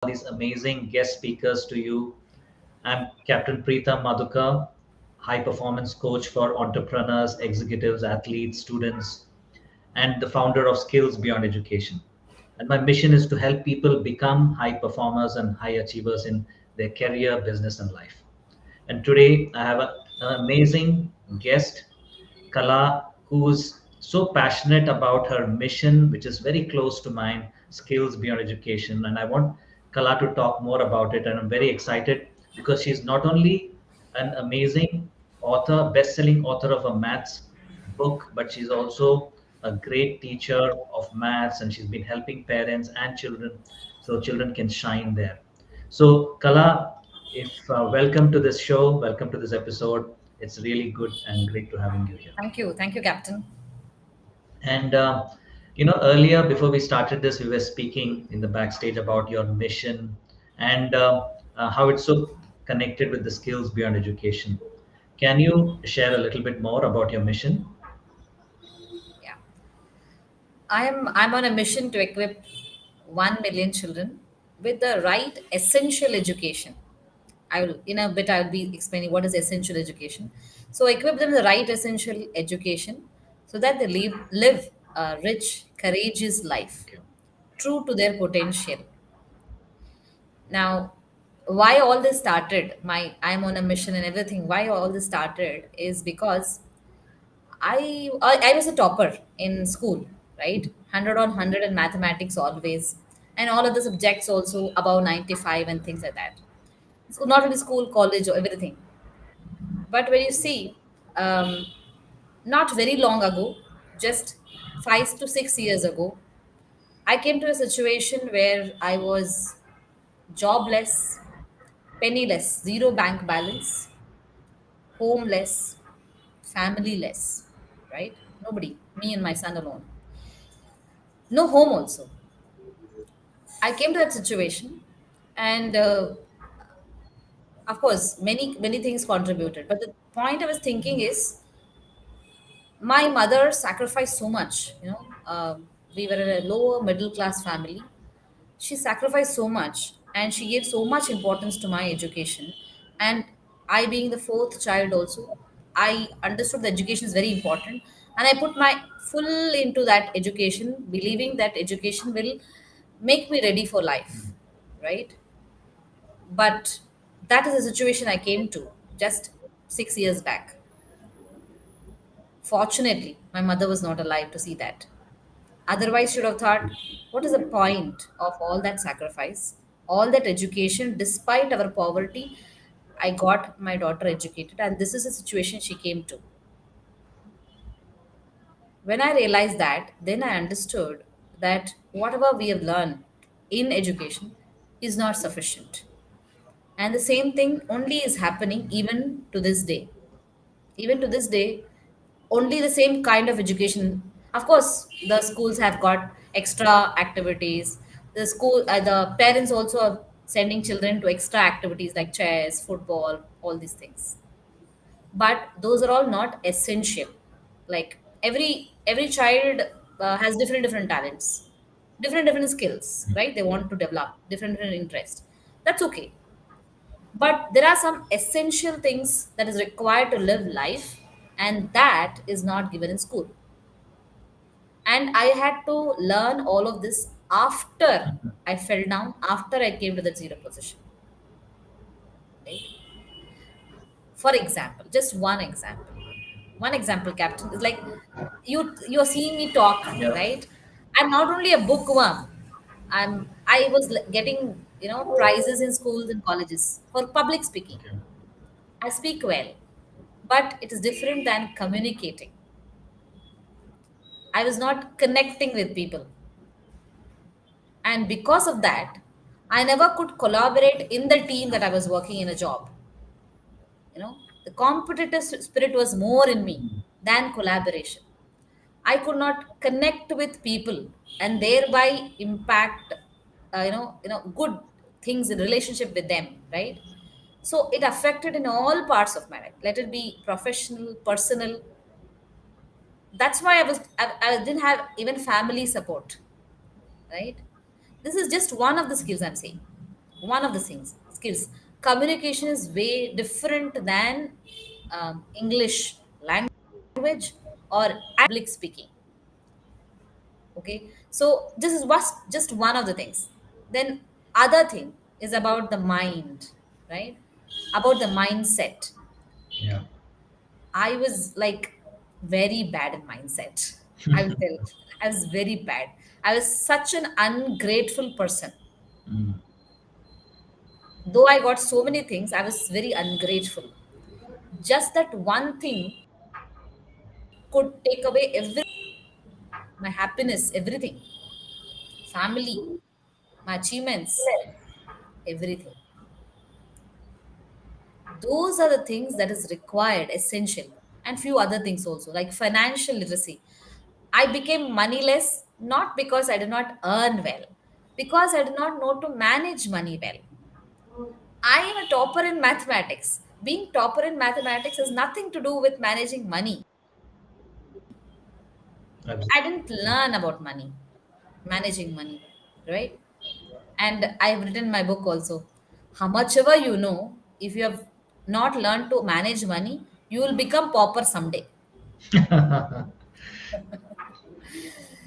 these amazing guest speakers to you. I'm Captain Preetham Madhukar, high performance coach for entrepreneurs, executives, athletes, students, and the founder of Skills Beyond Education. And my mission is to help people become high performers and high achievers in their career, business, and life. And today I have an amazing guest, Kala, who's so passionate about her mission, which is very close to mine, Skills Beyond Education. And I want Kala to talk more about it. And I'm very excited because she's not only an amazing author, best-selling author of a maths book, but she's also a great teacher of maths, and she's been helping parents and children so children can shine there. So, Kala, if welcome to this show, welcome to this episode. It's really good and great to having you here. Thank you. Thank you, Captain. And earlier before we started this, we were speaking in the backstage about your mission and how it's so connected with the skills beyond education. Can you share a little bit more about your mission? Yeah. I'm on a mission to equip 1 million children with the right essential education. I will in a bit I'll be explaining what is essential education. So equip them with the right essential education so that they live a rich, courageous life, Okay. true to their potential. Now, why all this started, I'm on a mission and everything, why all this started is because I was a topper in school, right? 100 on 100 in mathematics always, and all of the subjects also above 95 and things like that. So not only school, college, or everything. But when you see, um, not very long ago, just 5 to 6 years ago, I came to a situation where I was jobless, penniless, zero bank balance, homeless, familyless, right? Nobody, me and my son alone. No home also. I came to that situation, and of course, many things contributed. But the point I was thinking is, my mother sacrificed so much. We were in a lower middle class family. She sacrificed so much, and she gave so much importance to my education. And I, being the fourth child, also, I understood the education is very important, and I put my full into that education, believing that education will make me ready for life, right? But that is the situation I came to just 6 years back. Fortunately, my mother was not alive to see that. Otherwise, should have thought, what is the point of all that sacrifice, all that education, despite our poverty? I got my daughter educated, and this is the situation she came to. When I realized that, then I understood that whatever we have learned in education is not sufficient. And the same thing only is happening even to this day. Even to this day, only the same kind of education. Of course, the schools have got extra activities. The parents also are sending children to extra activities like chess, football, all these things. But those are all not essential. Like every child has different talents, different skills, right? They want to develop different interests. That's okay, but there are some essential things that is required to live life, and that is not given in school. And I had to learn all of this after I fell down, after I came to the zero position, right? For example, just one example, Captain, is like, you're seeing me talk, Yeah. right? I'm not only a bookworm. I was getting prizes in schools and colleges for public speaking. Okay. I speak well, but it is different than communicating. I was not connecting with people. And because of that, I never could collaborate in the team that I was working in a job. The competitive spirit was more in me than collaboration. I could not connect with people and thereby impact, good things in relationship with them, right? So it affected in all parts of my life. Let it be professional, personal. That's why I didn't have even family support, right? This is just one of the skills I'm saying. one of the things skills. Communication is way different than English language or public speaking. Okay, so this is was just one of the things. Then other thing is about the mind, right? About the mindset. Yeah. I was like very bad in mindset. I will tell. I was very bad. I was such an ungrateful person. Mm. Though I got so many things, I was very ungrateful. Just that one thing could take away every my happiness, everything, family, my achievements, everything. Those are the things that is required, essential, and few other things also, like financial literacy. I became moneyless not because I did not earn well, because I did not know to manage money well. I am a topper in mathematics. Being topper in mathematics has nothing to do with managing money. I Absolutely. didn't learn about money, managing money, right? And I've written my book also. How much ever you know, if you have not learned to manage money, you will become pauper someday.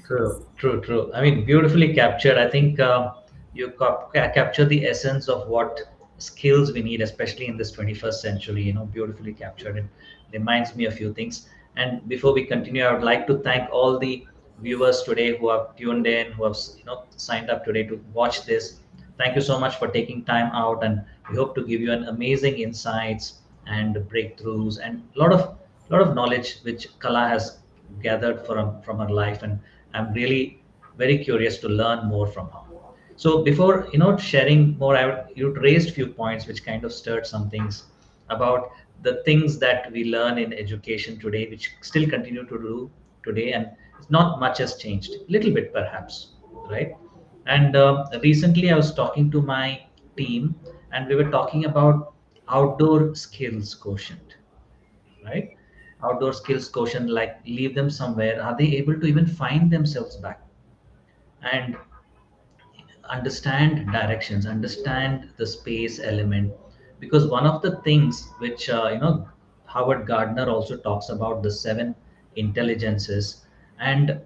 True, true, true. I mean, beautifully captured. I think you capture the essence of what skills we need, especially in this 21st century. Beautifully captured. It reminds me a few things. And before we continue, I would like to thank all the viewers today who have tuned in, who have signed up today to watch this. Thank you so much for taking time out, and we hope to give you an amazing insights and breakthroughs and a lot of knowledge which Kala has gathered from her life, and I'm really very curious to learn more from her. So before sharing more, you raised few points which kind of stirred some things about the things that we learn in education today, which still continue to do today, and not much has changed. Little bit perhaps, right? And recently I was talking to my team, and we were talking about outdoor skills quotient, right? Outdoor skills quotient, like leave them somewhere. Are they able to even find themselves back and understand directions, understand the space element? Because one of the things which Howard Gardner also talks about, the seven intelligences. And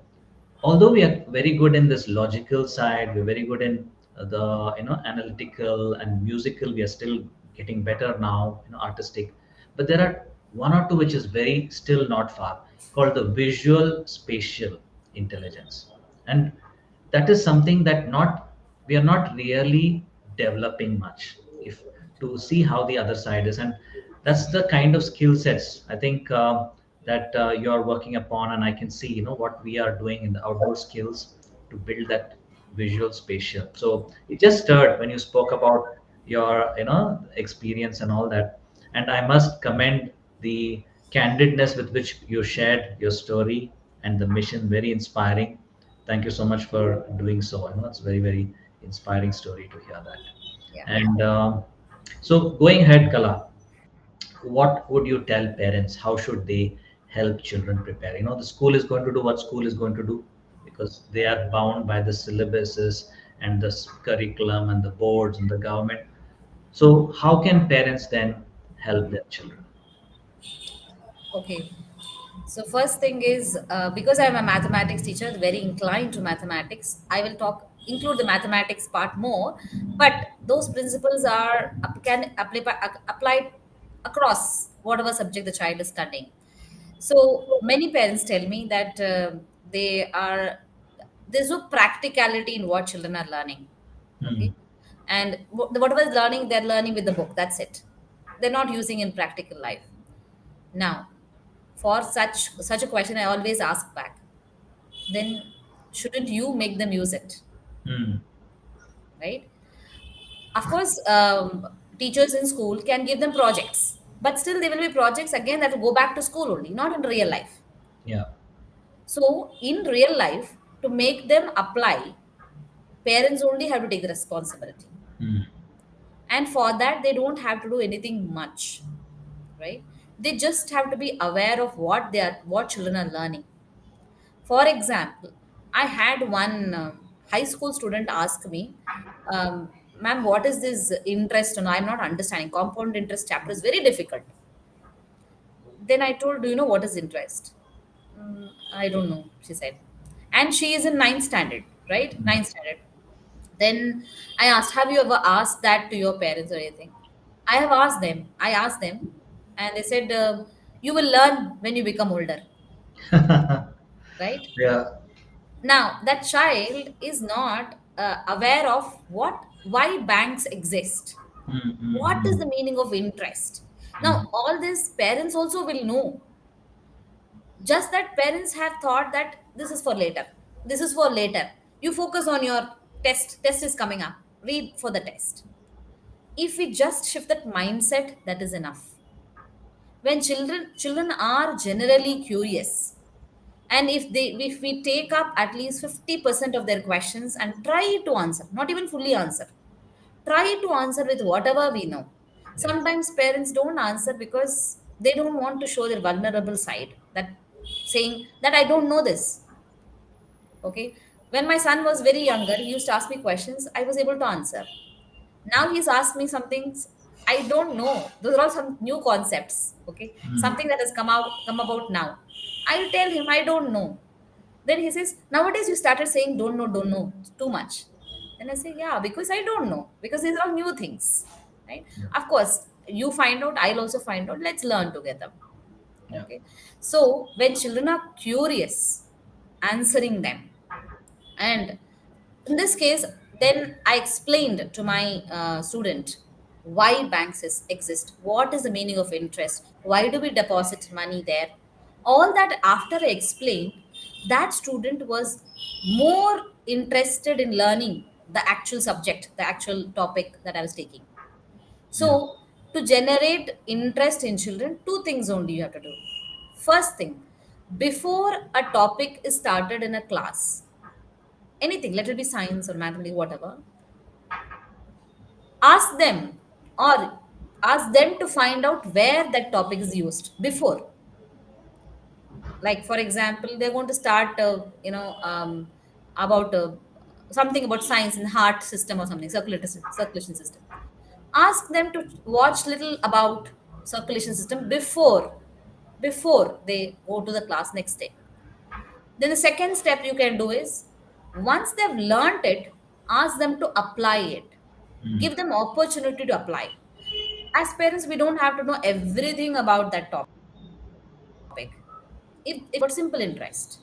although we are very good in this logical side, we're very good in the analytical and musical, we are still getting better now, artistic, but there are one or two which is very still not far, called the visual spatial intelligence. And that is something that not we are not really developing much, if to see how the other side is. And that's the kind of skill sets I think that you're working upon, and I can see what we are doing in the outdoor skills to build that visual spatial. So it just stirred when you spoke about your experience and all that. And I must commend the candidness with which you shared your story and the mission. Very inspiring. Thank you so much for doing so. I know it's very, very inspiring story to hear that. Yeah. And so going ahead, Kala, what would you tell parents? How should they help children prepare? The school is going to do what school is going to do, because they are bound by the syllabuses and the curriculum and the boards and the government. So how can parents then help their children? Okay. So first thing is because I'm a mathematics teacher, very inclined to mathematics, I will talk include the mathematics part more, but those principles are can applied across whatever subject the child is studying. So many parents tell me that they are there's no practicality in what children are learning. Hmm. Okay, and whatever is learning, they're learning with the book. That's it. They're not using in practical life. Now, for such a question, I always ask back. Then, shouldn't you make them use it, Hmm. right? Of course, teachers in school can give them projects, but still there will be projects again that will go back to school only, not in real life. Yeah. So, in real life, to make them apply, parents only have to take the responsibility. Hmm. And for that, they don't have to do anything much, right? They just have to be aware of what children are learning. For example, I had one high school student ask me, ma'am, what is this interest? No, I'm not understanding. Compound interest chapter is very difficult. Then I told, do you know what is interest? I don't know, she said. And she is in ninth standard, right? Mm. Ninth standard. Then I asked, have you ever asked that to your parents or anything? I have asked them. I asked them, and they said, you will learn when you become older, right? Yeah. Now, that child is not aware of why banks exist. Mm, mm, What is mm, the meaning of interest? mm. Now, all these parents also will know. Just that parents have thought that this is for later. This is for later. You focus on your test. Test is coming up. Read for the test. If we just shift that mindset, that is enough. When children are generally curious, and if we take up at least 50% of their questions and try to answer, not even fully answer, try to answer with whatever we know. Yeah. Sometimes parents don't answer because they don't want to show their vulnerable side, that saying that I don't know this. Okay, when my son was very younger, he used to ask me questions, I was able to answer. Now he's asked me some things I don't know. Those are all some new concepts. Okay, Mm. something that has come about now. I'll tell him I don't know. Then he says, nowadays you started saying don't know too much. Then I say, yeah, because I don't know, because these are all new things, right? Yeah. Of course, you find out, I'll also find out. Let's learn together. Yeah. Okay. So when children are curious, answering them, and in this case, then I explained to my student why banks exist, what is the meaning of interest, why do we deposit money there. All that after I explained, that student was more interested in learning the actual subject, the actual topic that I was taking. Yeah. So, to generate interest in children, two things only you have to do. First thing, before a topic is started in a class, anything, let it be science or mathematics, whatever, ask them, or ask them to find out where that topic is used before. Like, for example, they're going to start, about something about science in heart system or something, circulation system. Ask them to watch little about circulation system before they go to the class next day. Then the second step you can do is, once they've learned it, ask them to apply it. Mm. Give them opportunity to apply. As parents, we don't have to know everything about that topic. If got simple interest,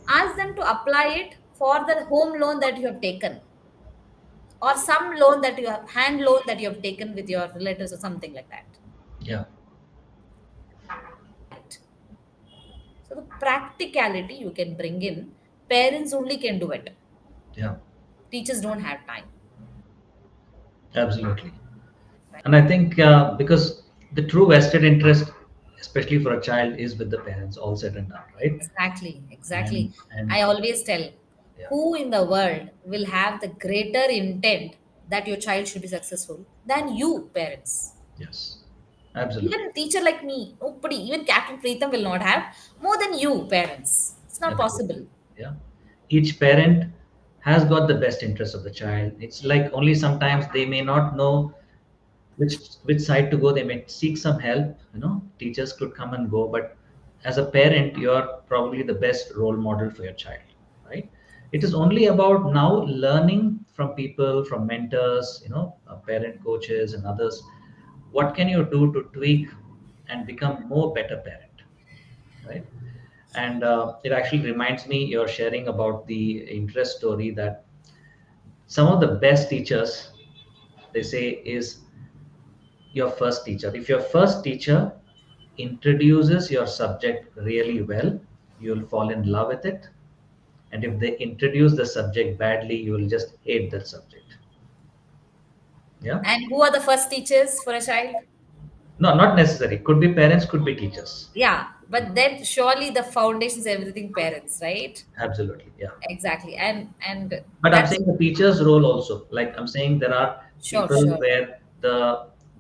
ask them to apply it for the home loan that you have taken, or some loan that you have, hand loan that you have taken with your relatives or something like that. Yeah. Right. So the practicality you can bring in, parents only can do it. Yeah. Teachers don't have time. Absolutely. Right. And I think because the true vested interest, especially for a child, is with the parents, all said and done, right? Exactly, And exactly. and I always tell, yeah. who in the world will have the greater intent that your child should be successful than you, parents? Yes. Absolutely. Even a teacher like me, nobody, even Captain Preetham will not have more than you, parents. It's not Absolutely. possible. Yeah. Each parent has got the best interest of the child. It's like only sometimes they may not know which side to go. They may seek some help. Teachers could come and go, but as a parent, you are probably the best role model for your child, right? It is only about now learning from people, from mentors, parent coaches and others. What can you do to tweak and become more better parent, right? And it actually reminds me, you're sharing about the interest story, that some of the best teachers, they say, is your first teacher. If your first teacher introduces your subject really well, you'll fall in love with it. And if they introduce the subject badly, you will just hate that subject. Yeah. And who are the first teachers for a child? No, not necessary. Could be parents, could be teachers. Yeah, but then surely the foundation is everything parents, right? Absolutely. Yeah. Exactly. And But I'm that's saying the teacher's role also. Like I'm saying, there are sure, people sure. where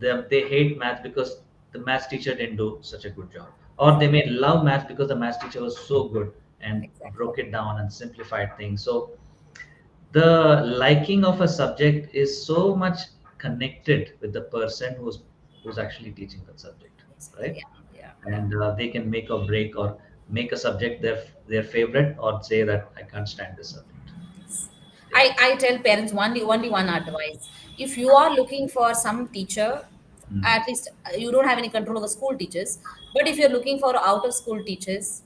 they hate math because the math teacher didn't do such a good job, or they may love math because the math teacher was so good and Exactly. broke it down and simplified things. So The liking of a subject is so much connected with the person who's actually teaching that subject, right? Yeah, yeah, yeah. And they can make or break or make a subject their favorite or say that I can't stand this subject. Yeah. I tell parents only one advice. If you are looking for some teacher, Mm. at least you don't have any control over school teachers, but if you're looking for out of school teachers,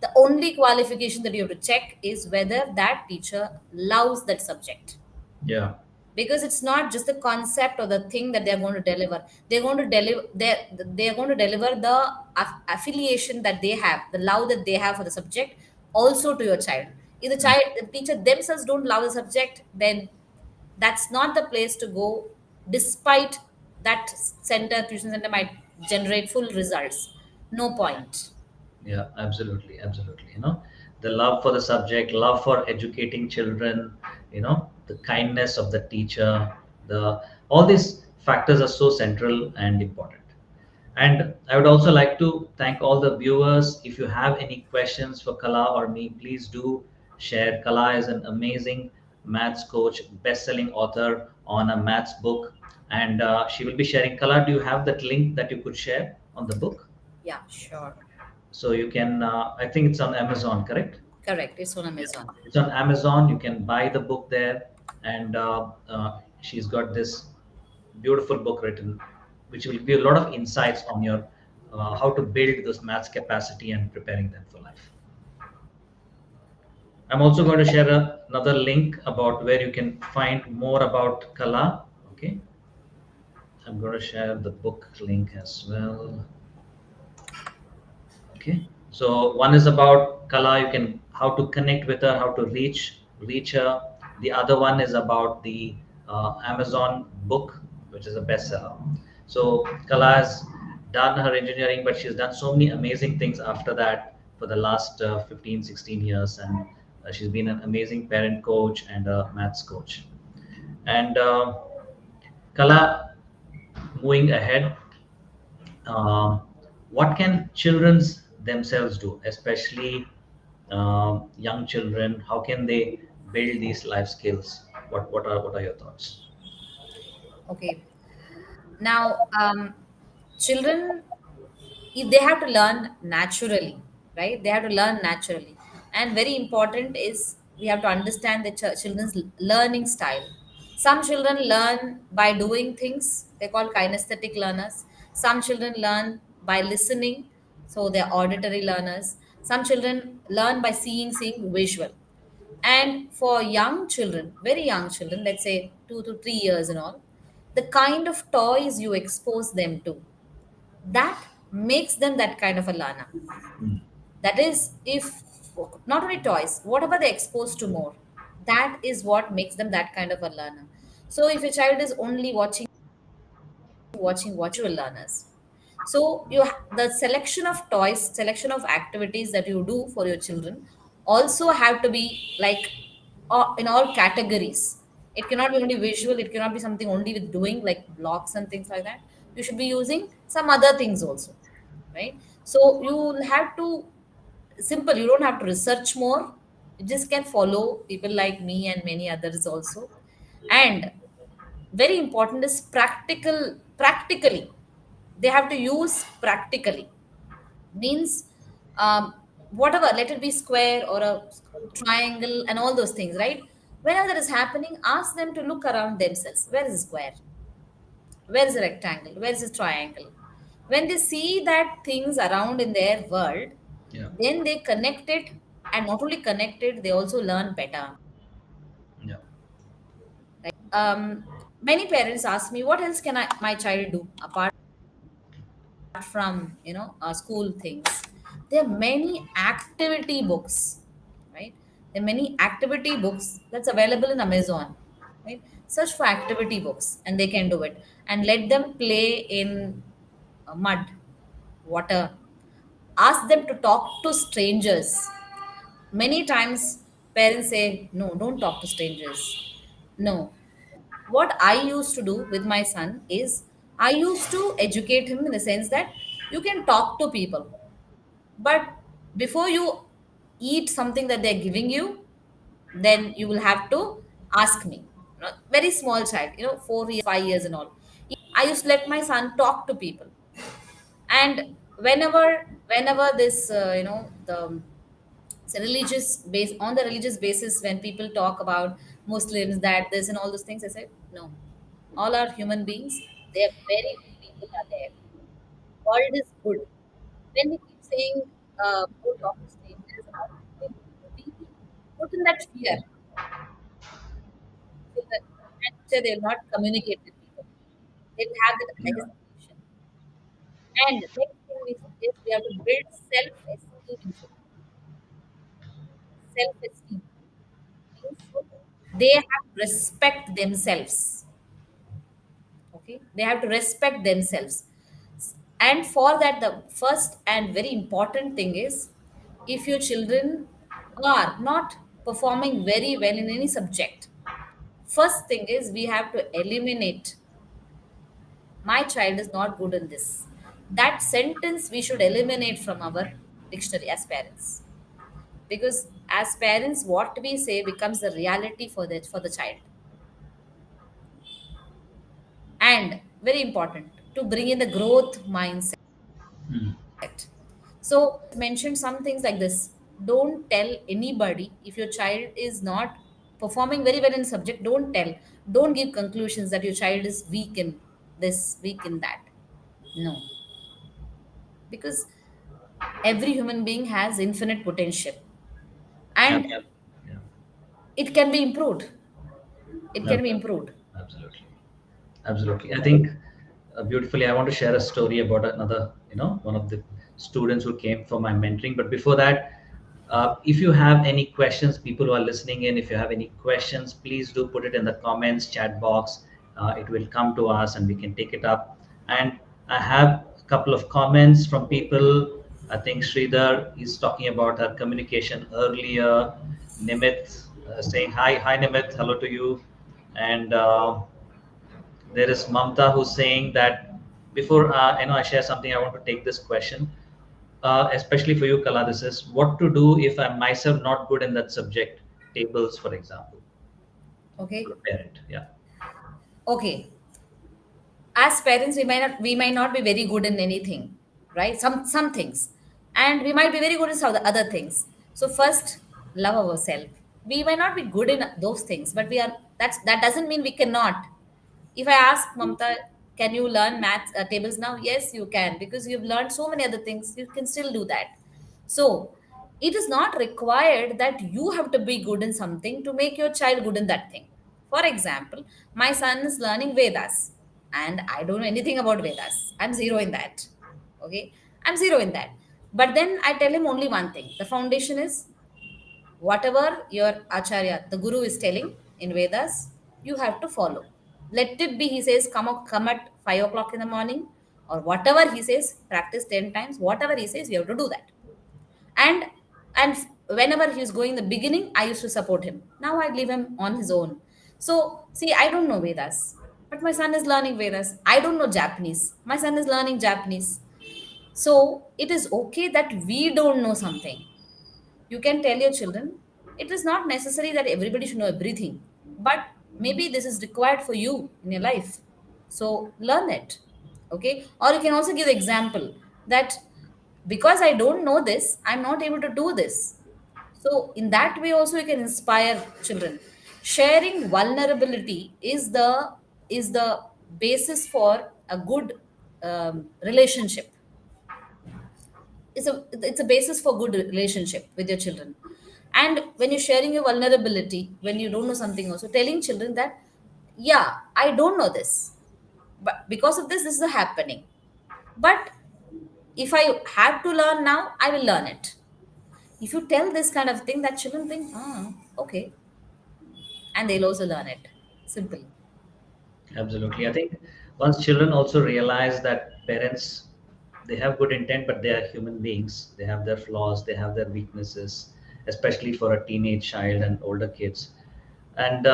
the only qualification that you have to check is whether that teacher loves that subject, Yeah. because it's not just the concept or the thing that they're going to deliver. They're going to deliver the affiliation that they have, the love that they have for the subject, also to your child. If Mm. the teacher themselves don't love the subject, then that's not the place to go, despite that tuition center might generate full results. No point. Yeah, absolutely, absolutely. The love for the subject, love for educating children, the kindness of the teacher, the all these factors are so central and important. And I would also like to thank all the viewers. If you have any questions for Kala or me, please do share. Kala is an amazing maths coach, best-selling author on a maths book, and she will be sharing. Kala, do you have that link that you could share on the book? Yeah, sure. So you can, I think it's on Amazon, correct? Correct, it's on Yeah. Amazon. It's on Amazon. You can buy the book there, and she's got this beautiful book written, which will give you a lot of insights on your how to build this maths capacity and preparing them for life. I'm also going to share another link about where you can find more about Kala. Okay, I'm going to share the book link as well. Okay, so one is about Kala. You can how to connect with her, how to reach her. The other one is about the Amazon book, which is a bestseller. So Kala has done her engineering, but she's done so many amazing things after that for the last 15, 16 years, and she's been an amazing parent coach and a maths coach. And Kala, moving ahead, um, what can children themselves do, especially young children? How can they build these life skills? What are your thoughts? Okay. Now, children, if they have to learn naturally, right? They have to learn naturally, and very important is we have to understand the children's learning style. Some children learn by doing things, they call kinesthetic learners. Some children learn by listening, so they're auditory learners. Some children learn by seeing visual. And for young children, very young children, let's say 2 to 3 years and all, the kind of toys you expose them to, that makes them that kind of a learner. Mm. That is, if not only toys, whatever they expose to more, that is what makes them that kind of a learner. So if a child is only watching visual learners, so the selection of toys, selection of activities that you do for your children also have to be like in all categories. It cannot be only visual, it cannot be something only with doing like blocks and things like that. You should be using some other things also, right? So you will have to, simple, you don't have to research more, you just can follow people like me and many others also. And very important is practically, they have to use practically, means whatever, let it be square or a triangle and all those things, right? Whenever that is happening, ask them to look around themselves. Where is a square? Where is a rectangle? Where is a triangle? When they see that things around in their world, Yeah. then they connect it, and not only connect it, they also learn better. Yeah. Many parents ask me, what else can my child do apart from school things? There are many activity books, right? There are many activity books that's available in Amazon, right? Search for activity books and they can do it, and let them play in mud, water. Ask them to talk to strangers. Many times parents say, no, don't talk to strangers. No, what I used to do with my son is I used to educate him in the sense that you can talk to people, but before you eat something that they're giving you, then you will have to ask me. Very small child, 4 years, 5 years, and all. I used to let my son talk to people, and whenever this, the religious base on the religious basis, when people talk about Muslims, that this and all those things, I said no. All are human beings. They are very good people are there. World is good. When we keep saying don't talk to strangers and all, we put in that fear children, and say they'll not communicate with people. They'll have that Yeah. isolation. And next thing is we have to build self-esteem in children. Self-esteem means they have to respect themselves. Okay, they have to respect themselves, and for that, the first and very important thing is, if your children are not performing very well in any subject, first thing is we have to eliminate, my child is not good in this. That sentence we should eliminate from our dictionary as parents, because as parents what we say becomes the reality for the child. And very important to bring in the growth mindset. Mm. So mention some things like this. Don't tell anybody if your child is not performing very well in subject. Don't tell. Don't give conclusions that your child is weak in this, weak in that. No, because every human being has infinite potential, Ab- and ab- yeah. it can be improved. It can Ab- be ab- improved. Absolutely. Absolutely. I think beautifully, I want to share a story about another, one of the students who came for my mentoring. But before that, if you have any questions, people who are listening in, if you have any questions, please do put it in the comments chat box. It will come to us and we can take it up. And I have a couple of comments from people. I think Sridhar is talking about her communication earlier. Nimit saying hi, hi Nimit, hello to you. And there is Mamta who's saying that before I share something, I want to take this question, especially for you, Kala. This is what to do if I'm myself not good in that subject, tables, for example, for Okay. a parent. Yeah. Okay. As parents, we might not be very good in anything, right? Some things, and we might be very good in some of the other things. So first, love ourselves. We might not be good in those things, but that doesn't mean we cannot. If I ask Mamta, can you learn maths tables now? Yes, you can, because you've learned so many other things. You can still do that. So it is not required that you have to be good in something to make your child good in that thing. For example, my son is learning Vedas, and I don't know anything about Vedas. I'm zero in that. Okay, I'm zero in that. But then I tell him only one thing: the foundation is whatever your acharya, the guru, is telling in Vedas, you have to follow. Let it be, he says, come at 5 o'clock in the morning, or whatever he says, practice 10 times, whatever he says, you have to do that. And and whenever he's going in the beginning, I used to support him. Now I leave him on his own. So see, I don't know Vedas, but my son is learning Vedas. I don't know Japanese. My son is learning Japanese. So it is okay that we don't know something. You can tell your children it is not necessary that everybody should know everything, but maybe this is required for you in your life. So learn it. Okay. Or you can also give the example that because I don't know this, I'm not able to do this. So in that way also you can inspire children. Sharing vulnerability is the basis for a good relationship. It's a basis for good relationship with your children. And when you're sharing your vulnerability, when you don't know something, also telling children that, yeah, I don't know this, but because of this is happening, but if I have to learn now, I will learn it. If you tell this kind of thing, that children think, okay, and they'll also learn it. Simple. Absolutely. I think once children also realize that parents, they have good intent, but they are human beings. They have their flaws, they have their weaknesses, especially for a teenage child and older kids. And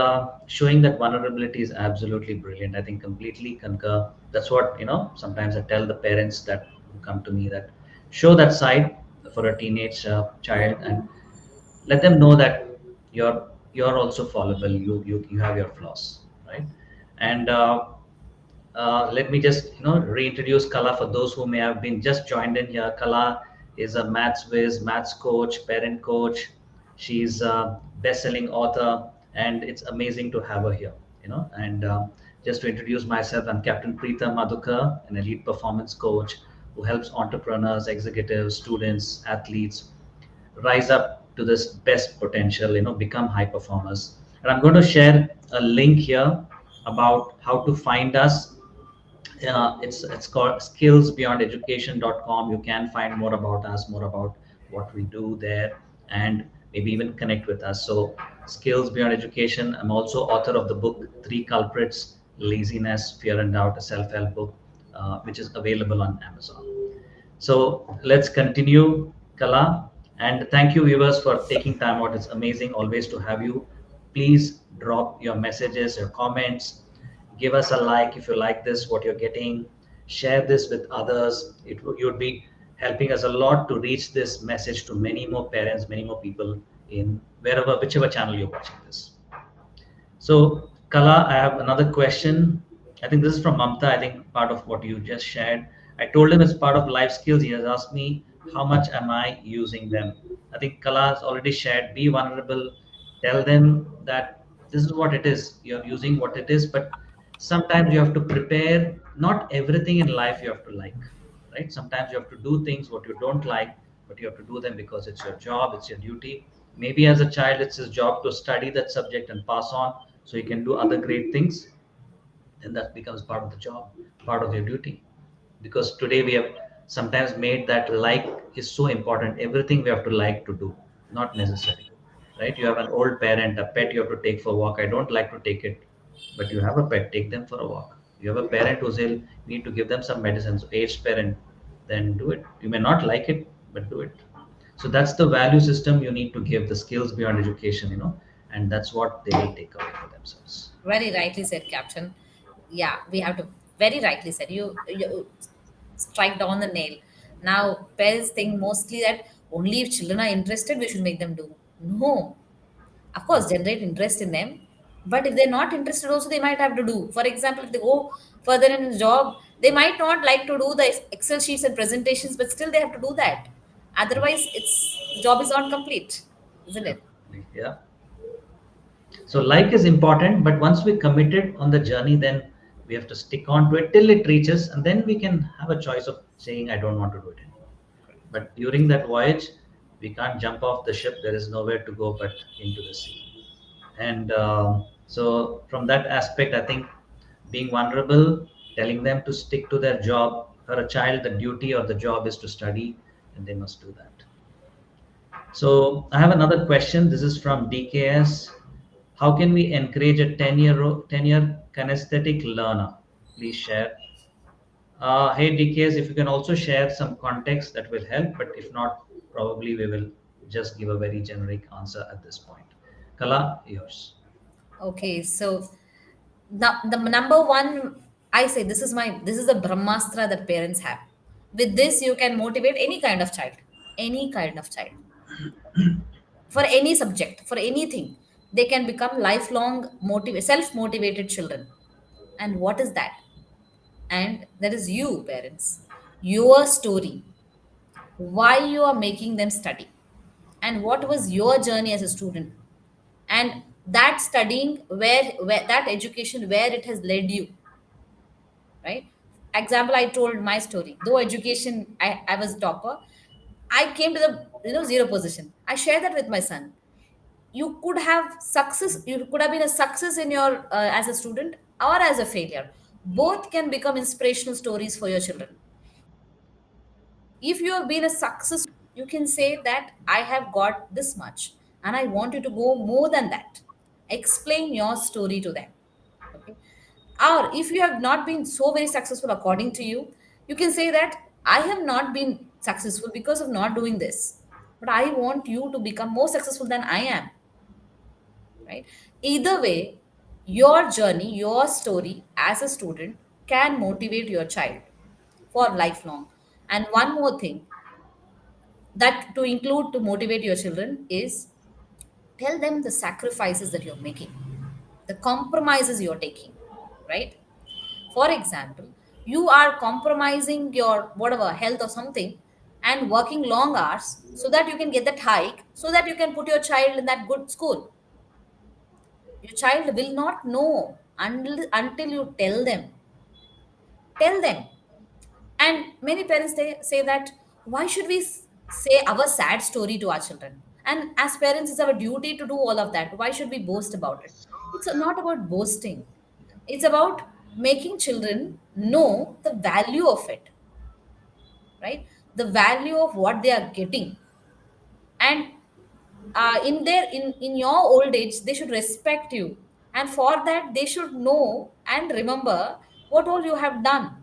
showing that vulnerability is absolutely brilliant. I think completely concur. That's what, sometimes I tell the parents that who come to me, that show that side for a teenage child, and let them know that you're you're also fallible. You have your flaws, right? And let me just reintroduce Kala for those who may have been just joined in here. Kala is a maths whiz, maths coach, parent coach. She's a best-selling author, and it's amazing to have her here. And just to introduce myself, I'm Captain Preetham Madhukar, an elite performance coach who helps entrepreneurs, executives, students, athletes rise up to this best potential, become high performers. And I'm going to share a link here about how to find us. It's called skillsbeyondeducation.com. You can find more about us, more about what we do there, and maybe even connect with us. So, Skills Beyond Education. I'm also author of the book Three Culprits: Laziness, Fear and Doubt, a self-help book, which is available on Amazon. So let's continue, Kala. And thank you, viewers, for taking time out. It's amazing always to have you. Please drop your messages, your comments. Give us a like if you like this, what you're getting. Share this with others. You'd be helping us a lot to reach this message to many more parents, many more people in whichever channel you're watching this. So, Kala, I have another question. I think this is from Mamta. I think part of what you just shared. I told him it's part of life skills. He has asked me, how much am I using them? I think Kala has already shared. Be vulnerable. Tell them that this is what it is. You're using what it is, but sometimes you have to prepare. Not everything in life you have to like, right? Sometimes you have to do things what you don't like, but you have to do them because it's your job, it's your duty. Maybe as a child, it's his job to study that subject and pass on so you can do other great things, then that becomes part of the job, part of your duty. Because today we have sometimes made that like is so important. Everything we have to like to do, not necessary, right? You have an old parent, a pet you have to take for a walk. I don't like to take it, but you have a pet, take them for a walk. You have a parent who's ill, you need to give them some medicines. Aged parent, then do it. You may not like it, but do it. So that's the value system you need to give, the skills beyond education, and that's what they will take away for themselves. Very rightly said, Captain. Yeah, we have to. Very rightly said. You strike down the nail. Now, parents think mostly that only if children are interested, we should make them do. No, of course, generate interest in them. But if they're not interested, also they might have to do. For example, if they go further in the job, they might not like to do the Excel sheets and presentations, but still they have to do that. Otherwise, it's the job is not complete, isn't it? Absolutely. Yeah. So like is important, but once we committed on the journey, then we have to stick on to it till it reaches, and then we can have a choice of saying, I don't want to do it anymore. But during that voyage, we can't jump off the ship. There is nowhere to go but into the sea. And so, from that aspect, I think being vulnerable, telling them to stick to their job. For a child, the duty or the job is to study, and they must do that. So I have another question. This is from DKS. How can we encourage a 10-year kinesthetic learner? Please share. Hey DKS, if you can also share some context, that will help. But if not, probably we will just give a very generic answer at this point. Kala, yours. Okay, so the number one, I say this is the Brahmastra that parents have. With this, you can motivate any kind of child, for any subject, for anything. They can become lifelong self-motivated children. And what is that? And that is you, parents. Your story, why you are making them study, and what was your journey as a student, and that studying where that education where it has led you, right? Example, I told my story. Though education, I was topper, I came to the zero position. I share that with my son. You could have been a success in your as a student or as a failure. Both can become inspirational stories for your children. If you have been a success, you can say that I have got this much and I want you to go more than that. Explain your story to them. Okay. Or if you have not been so very successful according to you, you can say that I have not been successful because of not doing this, but I want you to become more successful than I am, right? Either way, your journey, your story as a student can motivate your child for lifelong. And one more thing that to include to motivate your children is Tell them the sacrifices that you're making, the compromises you're taking, right? For example, you are compromising your whatever health or something and working long hours so that you can get that hike, so that you can put your child in that good school. Your child will not know until you tell them. Tell them. And many parents they say that why should we say our sad story to our children? And as parents, it's our duty to do all of that. Why should we boast about it? It's not about boasting. It's about making children know the value of it, right? The value of what they are getting. And in your old age, they should respect you. And for that, they should know and remember what all you have done.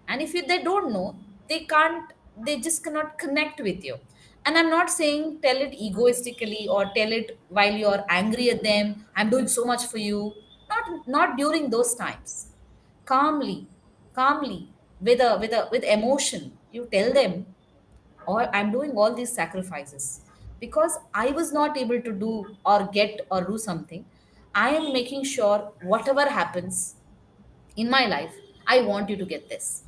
And if they don't know, they just cannot connect with you. And I'm not saying tell it egoistically or tell it while you're angry at them, I'm doing so much for you. Not during those times. Calmly calmly with emotion, you tell them, or I'm doing all these sacrifices because I was not able to do or get or do something. I am making sure whatever happens in my life, I want you to get this.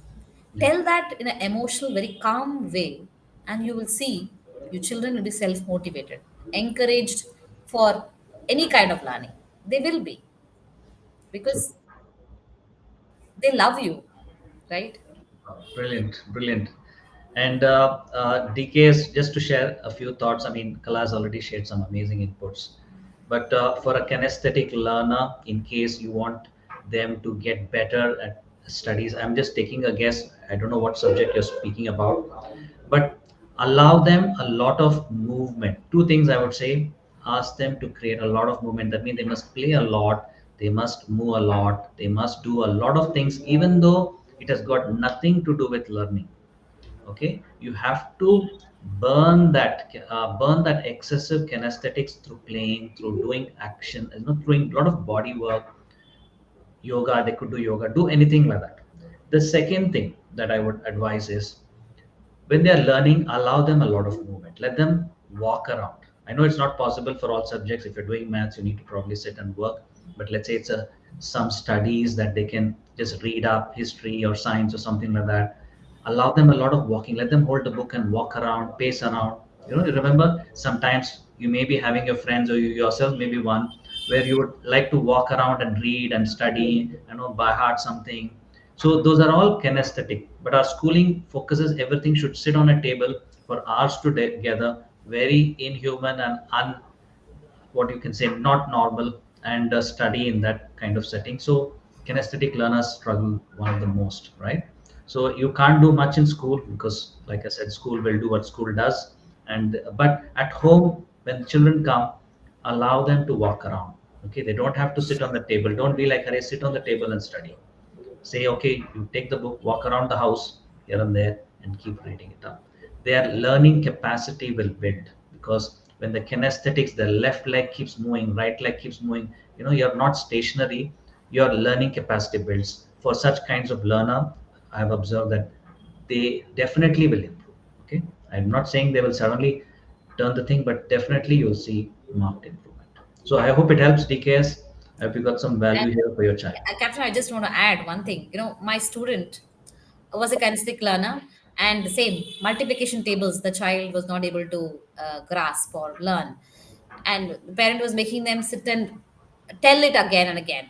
Yeah. Tell that in an emotional, very calm way, and you will see your children will be self motivated, encouraged for any kind of learning. They will be, So because they love you, right? brilliant, brilliant. And DKS, just to share a few thoughts. I mean, Kala has already shared some amazing inputs. But for a kinesthetic learner, in case you want them to get better at studies, I'm just taking a guess. I don't know what subject you're speaking about, but allow them a lot of movement. Two things I would say: ask them to create a lot of movement. That means they must play a lot, they must move a lot, they must do a lot of things, even though it has got nothing to do with learning. Okay, you have to burn that excessive kinesthetics through playing, through doing action, doing a lot of body work, yoga. They could do yoga, do anything like that. The second thing that I would advise is, when they are learning, allow them a lot of movement. Let them walk around. I know it's not possible for all subjects. If you're doing maths, you need to probably sit and work. But let's say it's a some studies that they can just read up, history or science or something like that. Allow them a lot of walking. Let them hold the book and walk around, pace around. Remember, sometimes you may be having your friends or you yourself maybe one where you would like to walk around and read and study, by heart something. So those are all kinesthetic, but our schooling focuses everything should sit on a table for hours together, very inhuman and what you can say not normal, and study in that kind of setting. So kinesthetic learners struggle one of the most, right? So you can't do much in school because, like I said, school will do what school does, and but at home when children come, allow them to walk around. Okay, they don't have to sit on the table. Don't be like, Hare, sit on the table and study. Say, okay, you take the book, walk around the house here and there, and keep reading it up. Their learning capacity will build, because when the kinesthetics, the left leg keeps moving, right leg keeps moving, you're not stationary, your learning capacity builds. For such kinds of learner, I've observed that they definitely will improve. Okay, I'm not saying they will suddenly turn the thing, but definitely you'll see marked improvement. So I hope it helps, DKS. I hope you got some value here for your child. Captain, I just want to add one thing. My student was a kinesthetic learner, and the same multiplication tables, the child was not able to grasp or learn. And the parent was making them sit and tell it again and again.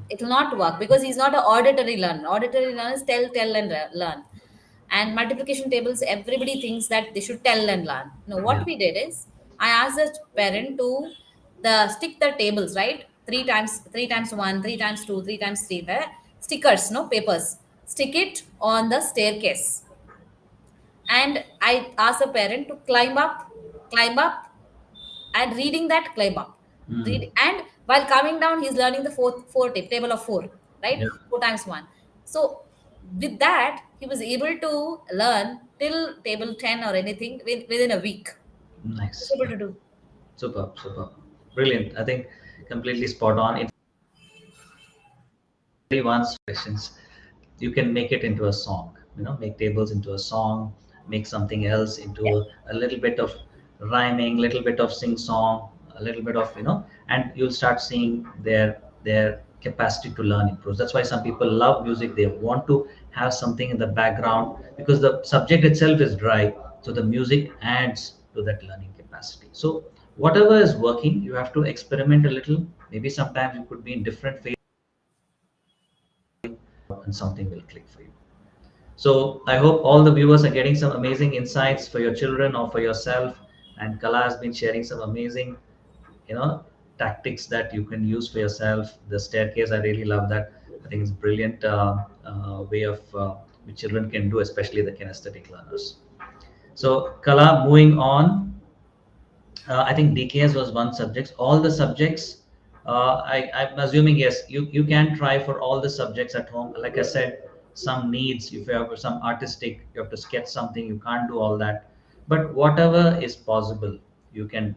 It will not work because he's not an auditory learner. Auditory learners tell, and learn. And multiplication tables, everybody thinks that they should tell and learn. No, Yeah. what we did is I asked the parent to the stick the tables, right? Three times one, three times two, three times three, the stickers, no papers. Stick it on the staircase. And I asked the parent to climb up, and reading that climb up. Mm. Read, and while coming down, he's learning the table of four, right? Yeah. Four times one. So with that, he was able to learn till table 10 or anything within a week. Was Nice. able to do. Superb, superb. Brilliant. I think completely spot on. If anyone's questions, you can make it into a song, make tables into a song, make something else into Yeah. a little bit of rhyming, little bit of sing song, a little bit of, and you'll start seeing their capacity to learn improves. That's why some people love music. They want to have something in the background because the subject itself is dry, so the music adds to that learning capacity. So whatever is working, you have to experiment a little. Maybe sometimes you could be in different phases and something will click for you. So I hope all the viewers are getting some amazing insights for your children or for yourself. And Kala has been sharing some amazing, you know, tactics that you can use for yourself. The staircase, I really love that. I think it's a brilliant way of which children can do, especially the kinesthetic learners. So Kala, moving on, I think DKS was one subject. All the subjects, I'm assuming yes, you can try for all the subjects at home. Like I said, some needs, if you have some artistic, you have to sketch something, you can't do all that. But whatever is possible, you can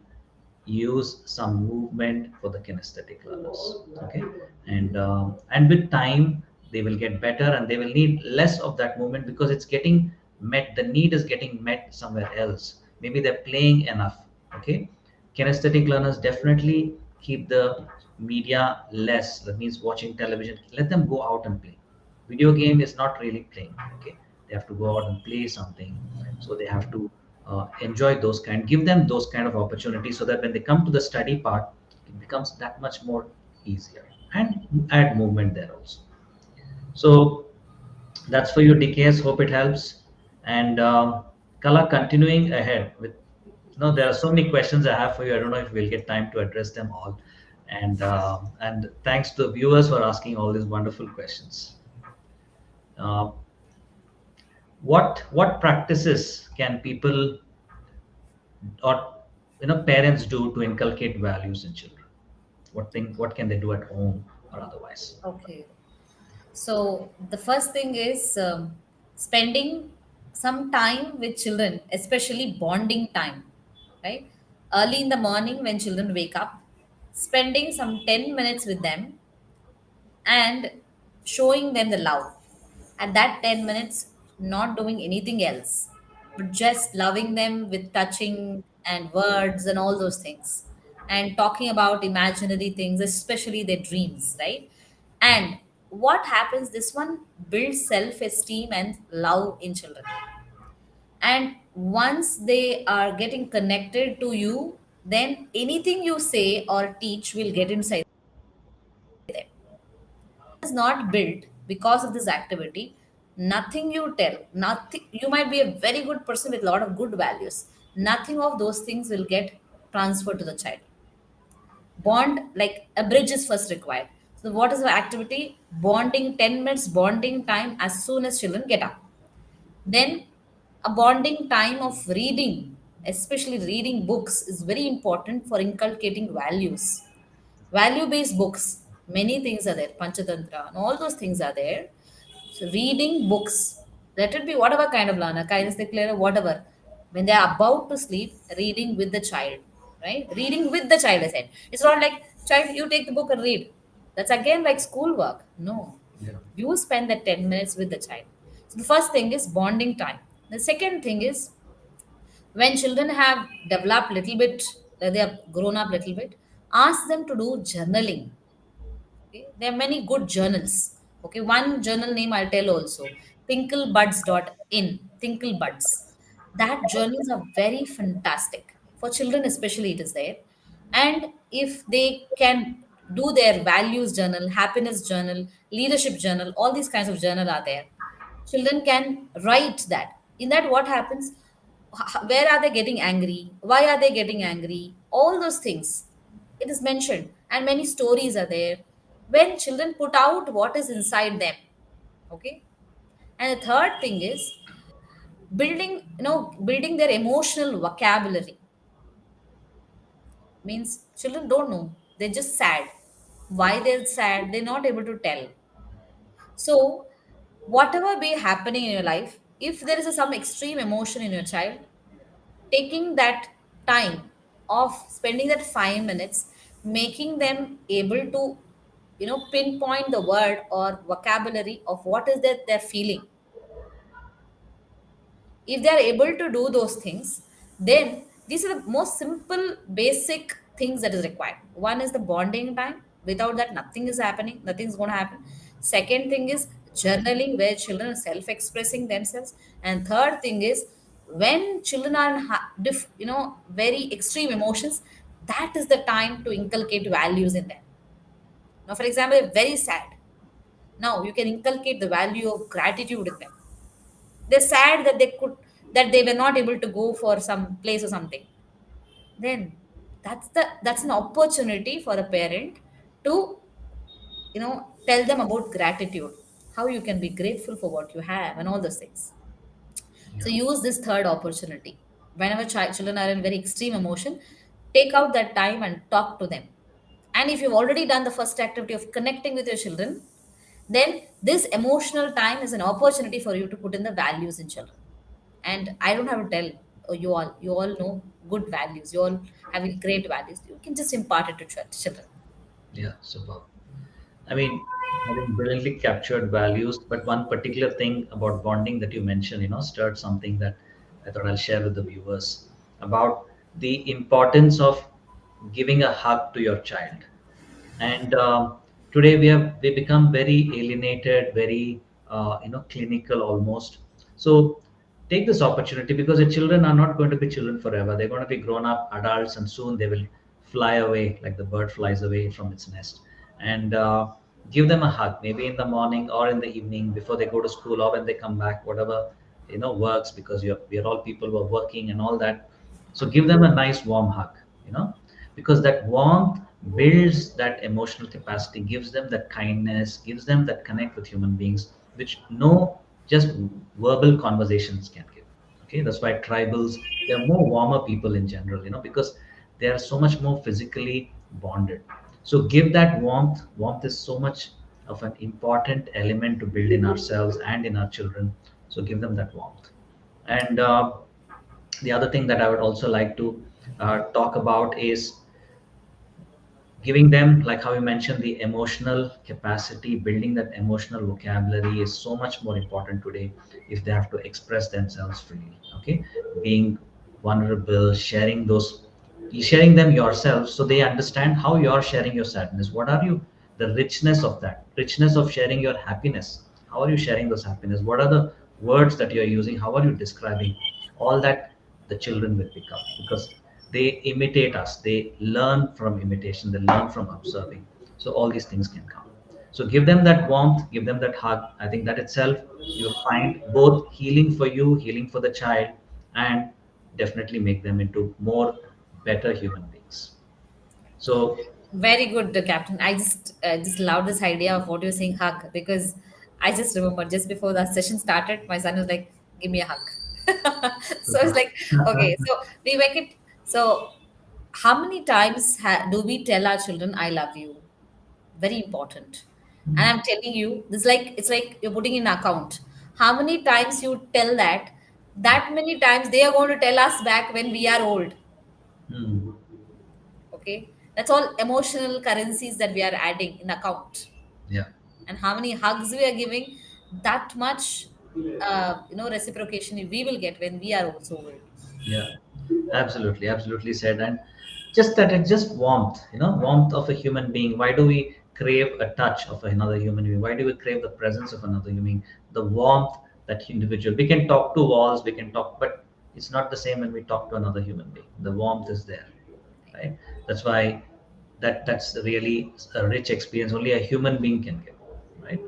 use some movement for the kinesthetic learners. Okay, and with time they will get better and they will need less of that movement because it's getting met. The need is getting met somewhere else. Maybe they're playing enough. Okay, kinesthetic learners definitely keep the media less. That means watching television. Let them go out and play. Video game is not really playing. Okay, they have to go out and play something. So they have to enjoy those kind, give them those kind of opportunities so that when they come to the study part, it becomes that much more easier, and add movement there also. So that's for you, DKS. Hope it helps. And Kala, continuing ahead with, there are so many questions I have for you. I don't know if we'll get time to address them all. And thanks to the viewers for asking all these wonderful questions. Uh, what practices can people or parents do to inculcate values in children? What can they do at home or otherwise? Okay. So the first thing is spending some time with children, especially bonding time, right? Early in the morning when children wake up, spending some 10 minutes with them and showing them the love. At that 10 minutes, not doing anything else, but just loving them with touching and words and all those things. And talking about imaginary things, especially their dreams, right? And what happens, this one builds self esteem and love in children. And once they are getting connected to you, then anything you say or teach will get inside them. Is not built because of this activity. Nothing you tell, nothing, you might be a very good person with a lot of good values, nothing of those things will get transferred to the child. Bond, like a bridge is first required. So what is the activity? Bonding, 10 minutes bonding time as soon as children get up. Then a bonding time of reading, especially reading books, is very important for inculcating values. Value based books, many things are there, Panchatantra and all those things are there. So reading books, let it be whatever kind of learner, kindness declare, whatever. When they are about to sleep, reading with the child, right? Reading with the child, I said. It's not like, child, you take the book and read. That's again like schoolwork. No. Yeah. You spend the 10 minutes with the child. So the first thing is bonding time. The second thing is when children have developed little bit, they have grown up little bit, ask them to do journaling. Okay? There are many good journals. Okay, one journal name I'll tell also, tinklebuds.in, tinklebuds. That journals are very fantastic. For children especially it is there. And if they can do their values journal, happiness journal, leadership journal, all these kinds of journal are there. Children can write that. In that what happens? Where are they getting angry? Why are they getting angry? All those things it is mentioned, and many stories are there when children put out what is inside them. Okay. And the third thing is building, building their emotional vocabulary. Means children don't know, they're just sad. Why they're sad, they're not able to tell. So whatever be happening in your life, if there is some extreme emotion in your child, taking that time of spending that 5 minutes, making them able to pinpoint the word or vocabulary of what is that they're feeling. If they are able to do those things, then these are the most simple basic things that is required. One is the bonding time. Without that, nothing is happening. Nothing's going to happen. Second thing is journaling, where children are self-expressing themselves. And third thing is when children are in very extreme emotions, that is the time to inculcate values in them. Now, for example, if very sad. Now you can inculcate the value of gratitude in them. They're sad that they were not able to go for some place or something. Then that's an opportunity for a parent to tell them about gratitude, how you can be grateful for what you have and all those things. Yeah. So use this third opportunity. Whenever children are in very extreme emotion, take out that time and talk to them. And if you've already done the first activity of connecting with your children, then this emotional time is an opportunity for you to put in the values in children. And I don't have to tell you all know good values. You all having great values. You can just impart it to children. Yeah, super. I mean, having brilliantly captured values, but one particular thing about bonding that you mentioned, stirred something that I thought I'll share with the viewers about the importance of giving a hug to your child. And today we become very alienated, very clinical almost. So take this opportunity, because the children are not going to be children forever. They're going to be grown up adults, and soon they will fly away like the bird flies away from its nest. And give them a hug, maybe in the morning or in the evening before they go to school, or when they come back, whatever works, because we are all people who are working and all that. So give them a nice warm hug, you know because that warmth builds that emotional capacity, gives them that kindness, gives them that connect with human beings, which no just verbal conversations can give. Okay, that's why tribals, they're more warmer people in general, because they are so much more physically bonded. So give that warmth. Warmth is so much of an important element to build in ourselves and in our children. So give them that warmth. And the other thing that I would also like to talk about is giving them, like how you mentioned, the emotional capacity. Building that emotional vocabulary is so much more important today if they have to express themselves freely. Okay, being vulnerable, sharing them yourself, so they understand how you're sharing your sadness. What are you, the richness of sharing your happiness? How are you sharing those happiness? What are the words that you're using? How are you describing all that? The children will pick up, because they imitate us. They learn from imitation, they learn from observing. So all these things can come. So give them that warmth, give them that hug. I think that itself, you'll find both healing for you, healing for the child, and definitely make them into more better human beings. So Very good, Captain. I just love this idea of what you're saying, hug, because I just remember just before the session started, my son was like, "Give me a hug." So it's like, okay, so we make it. So, how many times do we tell our children, "I love you"? Very important. And I'm telling you, this like it's like you're putting in account. How many times you tell that? That many times they are going to tell us back when we are old. mm, Okay, that's all emotional currencies that we are adding in account. yeah. And how many hugs we are giving, that much reciprocation we will get when we are also old. Yeah, absolutely, absolutely said. And just that, it's just warmth, warmth of a human being. Why do we crave a touch of another human being? Why do we crave the presence of another human being? The warmth, that individual. We can talk to walls, we can talk, but it's not the same when we talk to another human being. The warmth is there, right? That's why that's really a rich experience only a human being can give, right?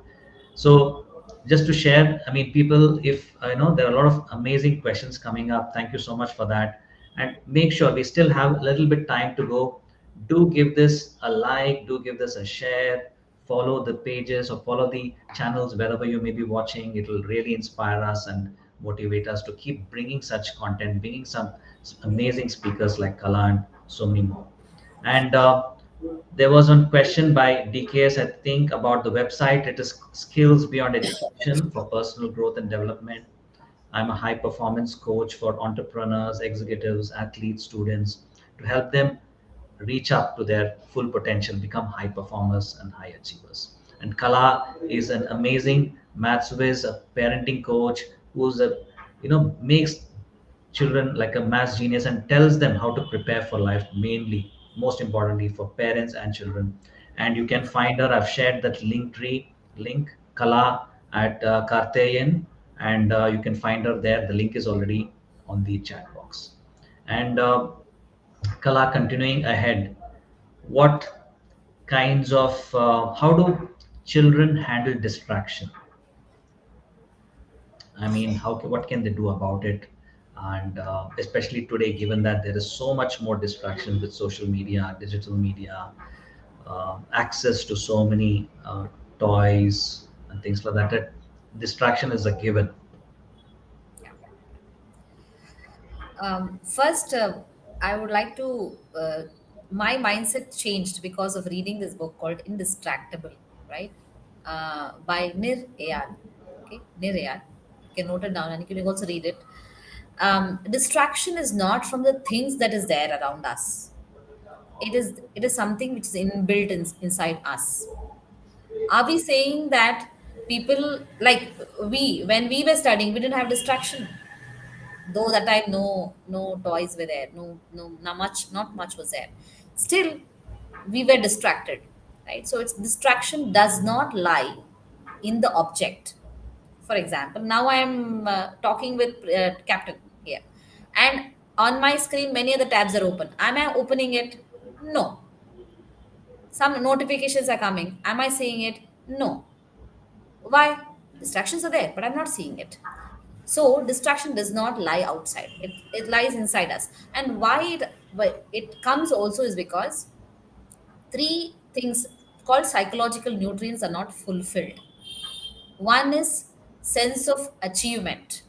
So just to share, I mean, people, if I know there are a lot of amazing questions coming up. Thank you so much for that. And make sure we still have a little bit time to go. Do give this a like, do give this a share, follow the pages or follow the channels wherever you may be watching. It will really inspire us and motivate us to keep bringing such content, bringing some amazing speakers like Kala and so many more. And there was one question by DKS, I think, about the website. It is Skills Beyond Education for Personal Growth and Development. I'm a high performance coach for entrepreneurs, executives, athletes, students, to help them reach up to their full potential, become high performers and high achievers. And Kala is an amazing maths whiz, a parenting coach who's makes children like a math genius and tells them how to prepare for life mainly. most importantly for parents and children. And you can find her. I've shared that link tree link, Kala at Karteyan, and you can find her there. The link is already on the chat box. And Kala, continuing ahead, what kinds of how do children handle distraction? I mean, what can they do about it? And especially today, given that there is so much more distraction with social media, digital media, access to so many toys and things like that, distraction is a given. First, I would like to. My mindset changed because of reading this book called Indistractable, right? By Nir Eyal. Okay, Nir Eyal. You can note it down and you can also read it. Distraction is not from the things that is there around us. It is something which is inbuilt inside us. Are we saying that people like we when we were studying we didn't have distraction? Though that time no toys were there, no not much was there, still we were distracted, right? So it's distraction does not lie in the object. For example, now I am talking with captain here, and on my screen many other tabs are open. Am I opening it? No. Some notifications are coming. Am I seeing it? No. Why? Distractions are there but I'm not seeing it. So distraction does not lie outside, it lies inside us. And why it comes also is because three things called psychological nutrients are not fulfilled. One is sense of achievement.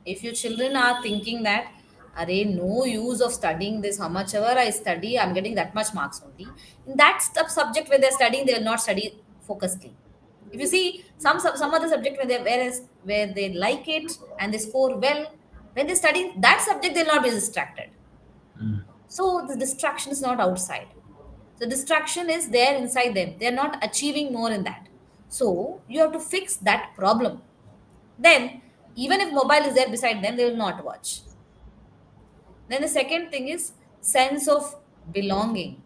If your children are thinking that array no use of studying this, how much ever I study I'm getting that much marks only, in that subject where they're studying they will not study focusedly. If you see some other subject where they where they like it and they score well, when they study that subject they'll not be distracted. Mm. So the distraction is not outside, the distraction is there inside them, they're not achieving more in that. So you have to fix that problem. Then even if mobile is there beside them they will not watch. Then the second thing is sense of belonging,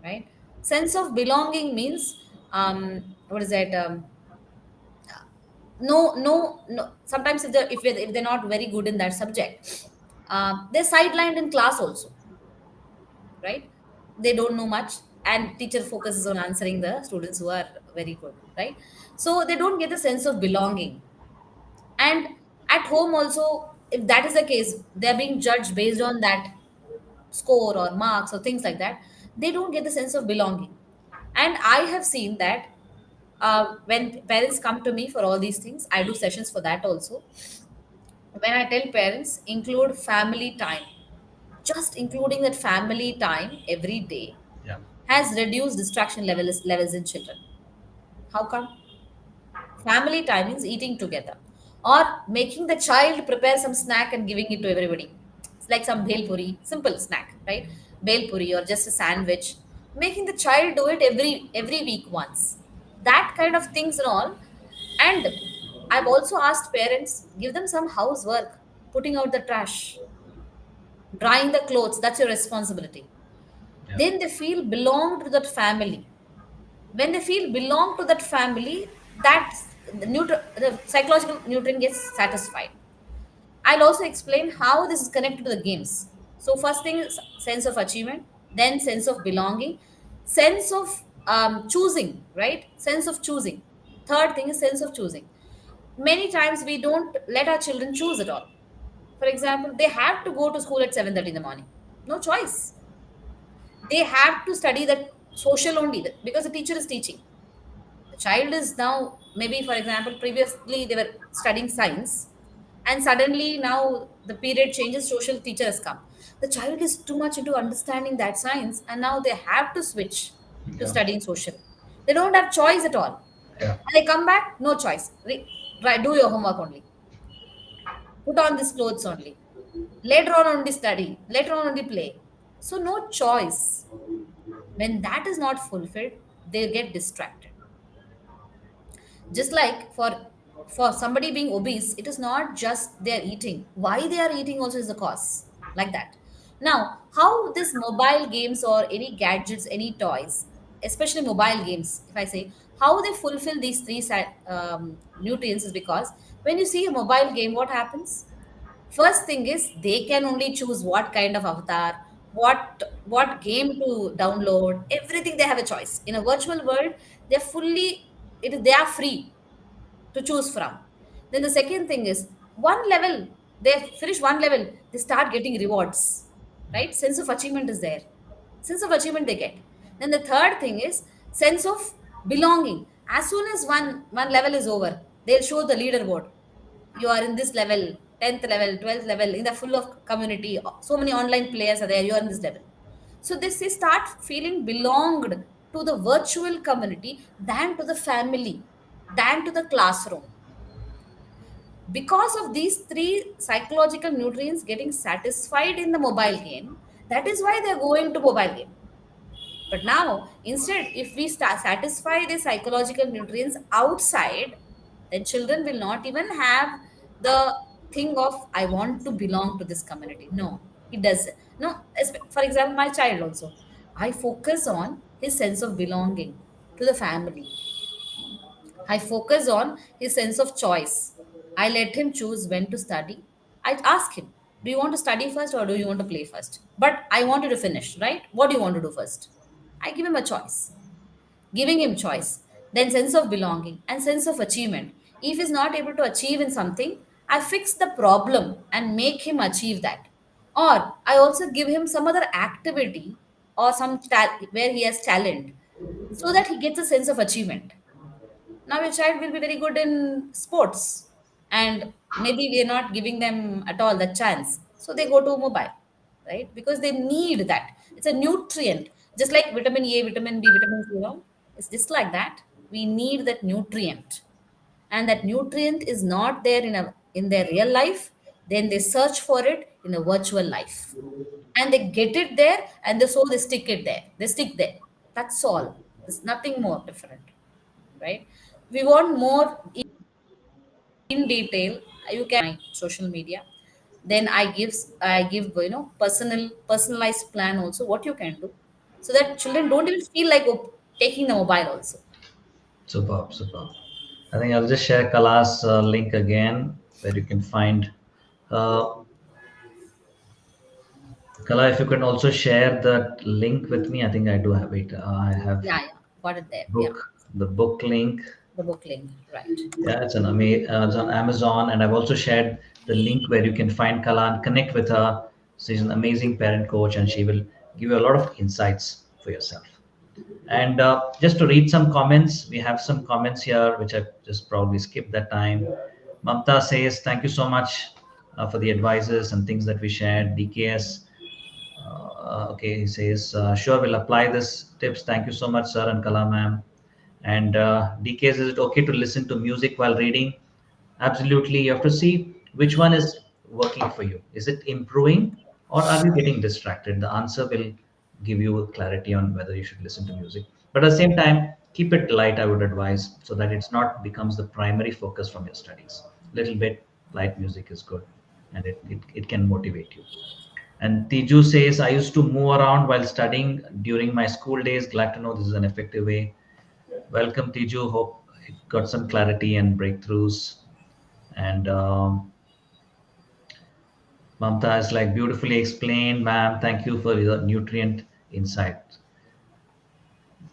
right? Sense of belonging means what is that? No. Sometimes if they're not very good in that subject, they're sidelined in class also, right? They don't know much, and teacher focuses on answering the students who are very good, right? So they don't get the sense of belonging. And at home also, if that is the case, they're being judged based on that score or marks or things like that. They don't get the sense of belonging. And I have seen that when parents come to me for all these things, I do sessions for that also. When I tell parents include family time, just including that family time every day Yeah. has reduced distraction levels in children. How come? Family time means eating together or making the child prepare some snack and giving it to everybody. It's like some bhel puri, simple snack, right? Bhel puri or just a sandwich. Making the child do it every week once. That kind of things and all. And I've also asked parents, give them some housework, putting out the trash, drying the clothes, that's your responsibility. Yeah. Then they feel belong to that family. When they feel belong to that family, that the psychological nutrient gets satisfied. I'll also explain how this is connected to the games. So first thing is sense of achievement, then sense of belonging, sense of choosing, right? Sense of choosing. Third thing is sense of choosing. Many times we don't let our children choose at all. For example, they have to go to school at 7:30 in the morning. No choice. They have to study that social only because the teacher is teaching. The child is now, maybe for example, previously they were studying science, and suddenly now the period changes, social teacher has come. The child is too much into understanding that science, and now they have to switch to Yeah. studying social. They don't have choice at all. Yeah. And they come back, no choice. Right, do your homework only. Put on these clothes only. Later on only study. Later on only play. So no choice. When that is not fulfilled, they get distracted. Just like for somebody being obese, it is not just they're eating. Why they are eating also is the cause. Like that. Now, how this mobile games or any gadgets, any toys, especially mobile games, if I say how they fulfill these three nutrients is because when you see a mobile game, what happens? First thing is they can only choose what kind of avatar, what game to download. Everything they have a choice. In a virtual world, they're fully they are free to choose from. Then the second thing is one level, they finish one level, they start getting rewards, right? Sense of achievement is there. Sense of achievement they get. Then the third thing is sense of belonging. As soon as one level is over, they'll show the leaderboard. You are in this level, 10th level, 12th level, in the full of community. So many online players are there, you are in this level. So this they start feeling belonged to the virtual community than to the family, than to the classroom. Because of these three psychological nutrients getting satisfied in the mobile game, that is why they're going to mobile game. But now, instead, if we start satisfy the psychological nutrients outside, then children will not even have the thing of I want to belong to this community. No, he doesn't. No, for example, my child also. I focus on his sense of belonging to the family. I focus on his sense of choice. I let him choose when to study. I ask him, do you want to study first or do you want to play first? But I want you to finish, right? What do you want to do first? I give him a choice, giving him choice, then sense of belonging and sense of achievement. If he's not able to achieve in something, I fix the problem and make him achieve that. Or I also give him some other activity or where he has talent so that he gets a sense of achievement. Now your child will be very good in sports and maybe we are not giving them at all the chance, so they go to mobile, right? Because they need that. It's a nutrient, just like vitamin A, vitamin B, vitamin C, it's just like that. We need that nutrient, and that nutrient is not there in their real life. Then they search for it in a virtual life and they get it there, and they stick it there, they stick there. That's all. There's nothing more different, right? We want more in detail. You can my social media, then I give personalized plan also what you can do, so that children don't even feel like taking the mobile also. Superb, superb. I think I'll just share Kala's link again where you can find. Uh, Kala, if you can also share that link with me, I think I do have it. I have Yeah, got it there. Yeah, book, the book link. the book link, right? Yeah, it's on Amazon, and I've also shared the link where you can find Kala and connect with her. She's an amazing parent coach, and she will give you a lot of insights for yourself. And just to read some comments, we have some comments here which I just probably skipped that time. Mamta says, "Thank you so much for the advices and things that we shared." DKS, okay, he says, "Sure, we'll apply this tips. Thank you so much, sir and Kala ma'am." And DKS, is it okay to listen to music while reading? Absolutely. You have to see which one is working for you. Is it improving or are you getting distracted? The answer will give you clarity on whether you should listen to music. But at the same time, keep it light, I would advise, so that it's not becomes the primary focus from your studies. Little bit light music is good, and it can motivate you. And Tiju says, I used to move around while studying during my school days. Glad to know this is an effective way. Welcome, Tiju. Hope it got some clarity and breakthroughs. And Mamta is like beautifully explained, ma'am. Thank you for your nutrient insight.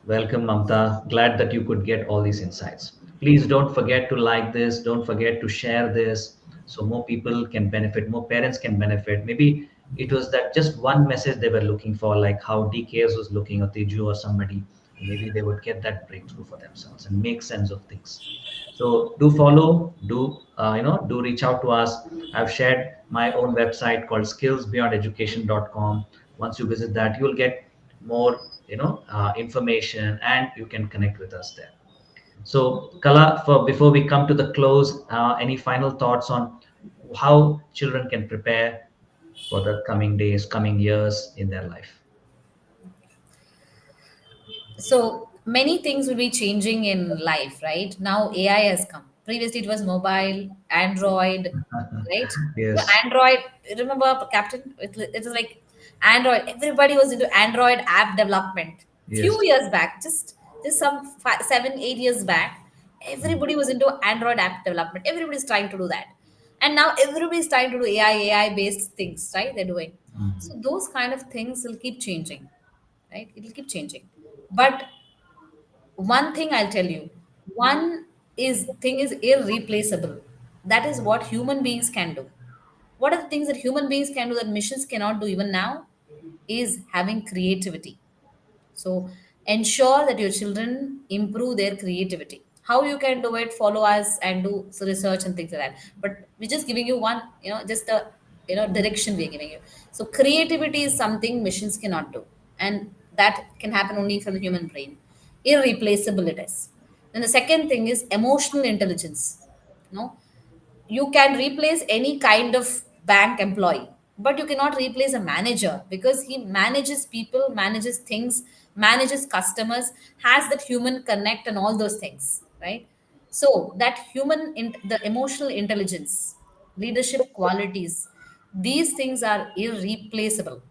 Welcome, Mamta. Glad that you could get all these insights. Please don't forget to like this. Don't forget to share this so more people can benefit, more parents can benefit. Maybe it was that just one message they were looking for, like how DKS was looking, or Teju or somebody. Maybe they would get that breakthrough for themselves and make sense of things. So do follow, do reach out to us. I've shared my own website called skillsbeyondeducation.com. Once you visit that, you'll get more information, and you can connect with us there. So Kala, for before we come to the close, any final thoughts on how children can prepare for the coming days, coming years in their life? So many things will be changing in life, right? Now AI has come. Previously it was mobile, Android, right? So Yes. Android, remember Captain? It was like Android. Everybody was into Android app development. Few Yes. years back, just some 7 8 years back, Mm. everybody was into Android app development. Everybody's trying to do that, and now everybody's trying to do AI based things, right? They're doing. Mm. So those kind of things will keep changing, right? It will keep changing. But one thing I'll tell you, one is thing is irreplaceable. That is what human beings can do. What are the things that human beings can do that machines cannot do even now? Is having creativity. So ensure that your children improve their creativity. How you can do it, follow us and do research and things like that. But we're just giving you one, just the direction we're giving you. So creativity is something machines cannot do. And that can happen only from the human brain. Irreplaceable it is. Then the second thing is emotional intelligence. You know, you can replace any kind of bank employee, but you cannot replace a manager because he manages people, manages things, manages customers, has that human connect and all those things, right? So that the emotional intelligence, leadership qualities, these things are irreplaceable,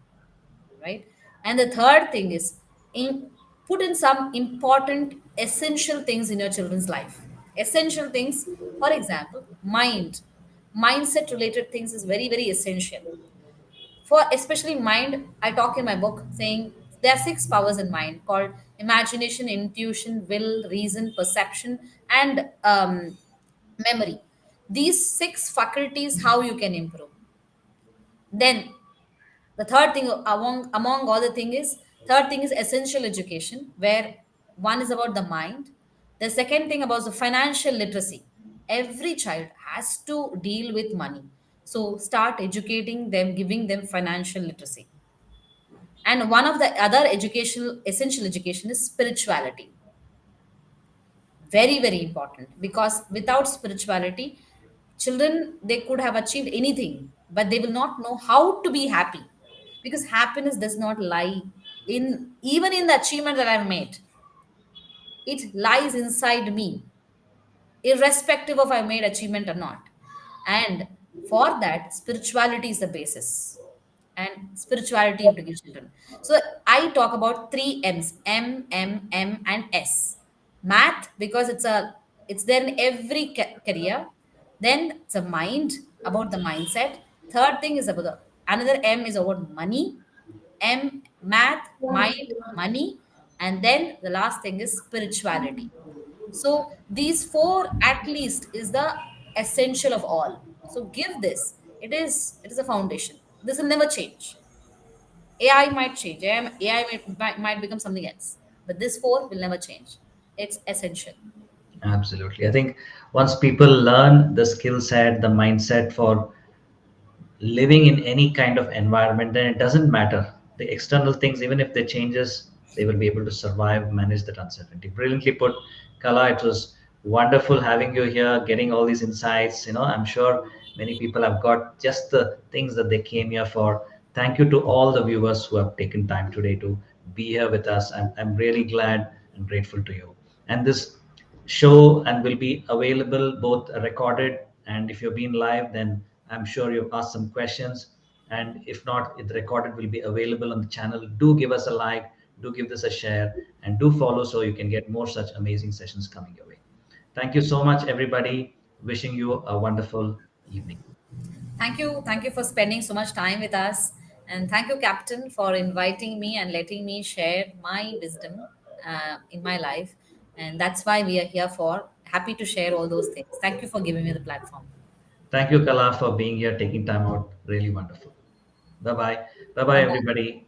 right? And the third thing is put in some important essential things in your children's life. Essential things, for example, mindset related things is very, very essential. For especially mind, I talk in my book saying there are six powers in mind called imagination, intuition, will, reason, perception, and memory. These six faculties, how you can improve. Then the third thing among all the thing is third thing is essential education, where one is about the mind. The second thing about the financial literacy. Every child has to deal with money. So start educating them, giving them financial literacy. And one of the other educational essential education is spirituality. Very, very important, because without spirituality, children, they could have achieved anything, but they will not know how to be happy, because happiness does not lie in even in the achievement that I've made. It lies inside me, irrespective of I made achievement or not. And for that, spirituality is the basis. And spirituality you have to give children. So I talk about three M's: M, and S. Math, because it's there in every career. Then it's a mind, about the mindset. Third thing is about another M is about money. Math, mind, money, and then the last thing is spirituality. So these four at least is the essential of all. So give this. It is a foundation. This will never change. AI might change. AI might become something else. But this four will never change. It's essential. Absolutely. I think once people learn the skill set, the mindset for living in any kind of environment, then it doesn't matter the external things. Even if they changes, they will be able to survive, manage that uncertainty. Brilliantly put, Kala. It was wonderful having you here, getting all these insights. I'm sure many people have got just the things that they came here for. Thank you to all the viewers who have taken time today to be here with us. I'm really glad and grateful to you. And this show and will be available both recorded, and if you've been live, then I'm sure you've asked some questions, and if not, the recorded will be available on the channel. Do give us a like, do give this a share, and do follow so you can get more such amazing sessions coming your way. Thank you so much, everybody. Wishing you a wonderful evening. Thank you. Thank you for spending so much time with us. And thank you, Captain, for inviting me and letting me share my wisdom in my life. And that's why we are here for. Happy to share all those things. Thank you for giving me the platform. Thank you, Kala, for being here, taking time out. Really wonderful. Bye bye. Bye bye, Bye bye. everybody.